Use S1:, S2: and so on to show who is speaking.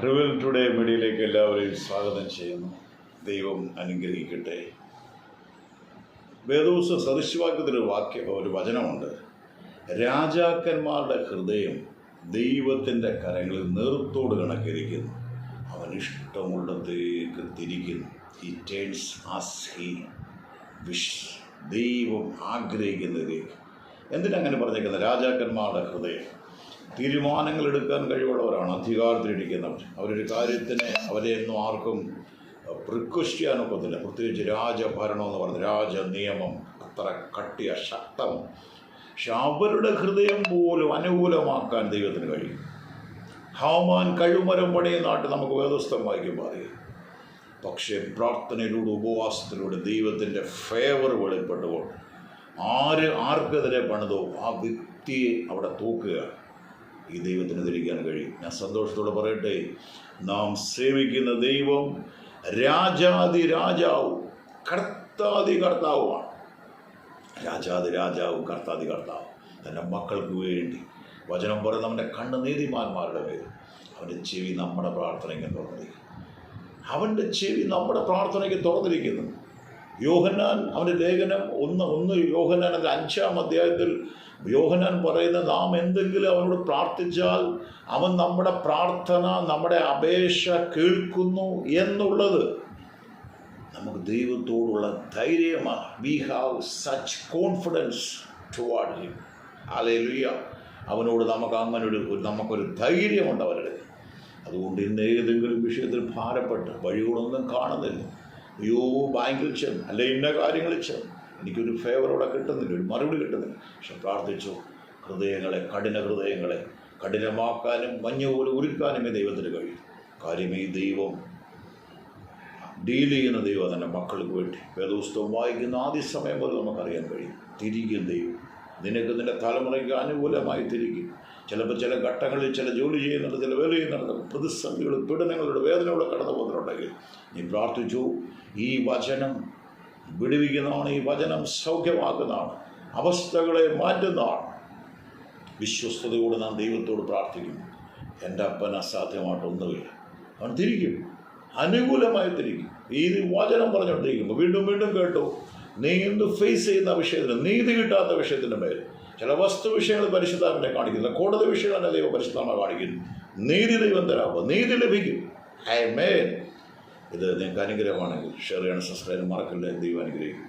S1: Revel today മീഡിയയിലേക്ക് എല്ലാവരെയും സ്വാഗതം ചെയ്യുന്നു. ദൈവം അനുഗ്രഹിക്കട്ടെ. വേദോസ് സദൃശവാക്യത്തിലൊരു ഒരു വചനമുണ്ട്. രാജാക്കന്മാരുടെ ഹൃദയം ദൈവത്തിൻ്റെ കരങ്ങളിൽ നേർത്തോട് കണക്കിരിക്കുന്നു. അവൻ ഇഷ്ടമുള്ളതേക്ക് തിരിക്കുന്നു. He turns as he wish. ദൈവം ആഗ്രഹിക്കുന്നതിലേക്ക്. എന്തിനങ്ങനെ പറഞ്ഞേക്കുന്നത്? രാജാക്കന്മാരുടെ ഹൃദയം തീരുമാനങ്ങൾ എടുക്കാൻ കഴിവുള്ളവരാണ്, അധികാരത്തിലിരിക്കുന്നവർ. അവരൊരു കാര്യത്തിന് അവരെയൊന്നും ആർക്കും റിക്വസ്റ്റ് ചെയ്യാനൊക്കത്തില്ല. പ്രത്യേകിച്ച് രാജഭരണം എന്ന് പറഞ്ഞ രാജനിയമം അത്ര കട്ടിയ ശക്തം. പക്ഷെ അവരുടെ ഹൃദയം പോലും അനുകൂലമാക്കാൻ ദൈവത്തിന് കഴിയും. ഹാമാൻ കഴിമരം പണിയുന്ന നാട്ടിൽ നമുക്ക് വേദോസ്തം വായിക്കുമ്പോൾ അറിയാം. പക്ഷേ പ്രാർത്ഥനയിലൂടെ ഉപവാസത്തിലൂടെ ദൈവത്തിൻ്റെ ഫേവർ വെളിപ്പെട്ടുകൊണ്ട് ആർക്കെതിരെ പണിതോ ആ വ്യക്തിയെ അവിടെ തൂക്കുക. ഈ ദൈവത്തിന് ധരിക്കാൻ കഴിയും. ഞാൻ സന്തോഷത്തോടെ പറയട്ടെ, നാം സേവിക്കുന്ന ദൈവം രാജാതി രാജാവും കർത്താതി കർത്താവുമാണ്. രാജാതി രാജാവും കർത്താതി കർത്താവും തൻ്റെ മക്കൾക്ക് വേണ്ടി വചനം പറയുന്ന അവൻ്റെ കണ്ണ് നീതിമാന്മാരുടെ മേൽ. അവൻ്റെ ചെവി നമ്മുടെ പ്രാർത്ഥനയ്ക്ക് തുറന്നിരിക്കുന്നു. അവൻ്റെ ചെവി നമ്മുടെ പ്രാർത്ഥനയ്ക്ക് തുറന്നിരിക്കുന്നു. യോഹന്നാൻ അവൻ്റെ ലേഖനം ഒന്ന് യോഹന്നാൻ അതിൻ്റെ 5-ാം അധ്യായത്തിൽ യോഹന്നാൻ പറയുന്നത്, നാം എന്തെങ്കിലും അവനോട് പ്രാർത്ഥിച്ചാൽ അവൻ നമ്മുടെ പ്രാർത്ഥന, നമ്മുടെ അപേക്ഷ കേൾക്കുന്നു എന്നുള്ളത് നമുക്ക് ദൈവത്തോടുള്ള ധൈര്യമാണ്. We have such confidence toward him. Hallelujah. അവനോട് നമുക്കൊരു ധൈര്യമുണ്ട് അവരുടെ. അതുകൊണ്ട് ഇന്ന് ഏതെങ്കിലും വിഷയത്തിൽ ഭാരപ്പെട്ട് വഴികളൊന്നും കാണുന്നില്ല, അയ്യോ ബാങ്കിൽ ചെന്ന് അല്ലെ ഇന്ന കാര്യങ്ങളിൽ ചെന്ന് എനിക്കൊരു ഫേവറോടെ കിട്ടുന്നില്ല, ഒരു മറുപടി കിട്ടുന്നില്ല. പക്ഷെ പ്രാർത്ഥിച്ചു. കഠിന ഹൃദയങ്ങളെ കഠിനമാക്കാനും മഞ്ഞ പോലെ ഉരുക്കാനും ഈ ദൈവത്തിന് കഴിയും. കാര്യം ഈ ദൈവം ഡീൽ ചെയ്യുന്ന ദൈവം തന്നെ മക്കൾക്ക് വേണ്ടി. വേദപുസ്തകം വായിക്കുന്ന ആദ്യ സമയം പോലെ നമുക്കറിയാൻ കഴിയും. തിരിക്കും ദൈവം നിനക്ക് നിൻ്റെ തലമുറയ്ക്ക് അനുകൂലമായി തിരിക്കും. ചിലപ്പോൾ ചില ഘട്ടങ്ങളിൽ ചില ജോലി ചെയ്യുന്നുണ്ട്, ചില വേല ചെയ്യുന്നുണ്ട്, പ്രതിസന്ധികൾ, പീഡനങ്ങളുടെ വേദനകളെ കടന്നു പോകുന്നുണ്ടെങ്കിൽ നീ പ്രാർത്ഥിച്ചു. ഈ വചനം വിടുവിക്കുന്നതാണ്, ഈ വചനം സൗഖ്യമാക്കുന്നതാണ്, അവസ്ഥകളെ മാറ്റുന്നതാണ്. വിശ്വസ്തയോട് നാം ദൈവത്തോട് പ്രാർത്ഥിക്കുന്നു. എൻ്റെ അപ്പൻ അസാധ്യമായിട്ടൊന്നുമില്ല. അവൻ തിരിക്കും, അനുകൂലമായി തിരിക്കും. ഈ വചനം പറഞ്ഞുകൊണ്ടിരിക്കുമ്പോൾ വീണ്ടും വീണ്ടും കേട്ടു. നീ ഇന്ന് ഫേസ് ചെയ്യുന്ന വിഷയത്തിന്, നീതി കിട്ടാത്ത വിഷയത്തിൻ്റെ മേൽ ചില വസ്തു വിഷയങ്ങൾ പരിശുദ്ധാത്മാവിനെ കാണിക്കുന്നു, കോടതി വിഷയങ്ങൾ ദൈവം പരിശുദ്ധാത്മാവ് കാണിക്കുന്നു. നീതി ദൈവം തരാമോ, നീതി ലഭിക്കും. ആമേൻ. ഇത് നിങ്ങൾക്ക് അനുഗ്രഹമാണെങ്കിൽ ഷെയർ ചെയ്യണം, സബ്സ്ക്രൈബ് മറക്കല്ലേ. ദൈവം അനുഗ്രഹിക്കും.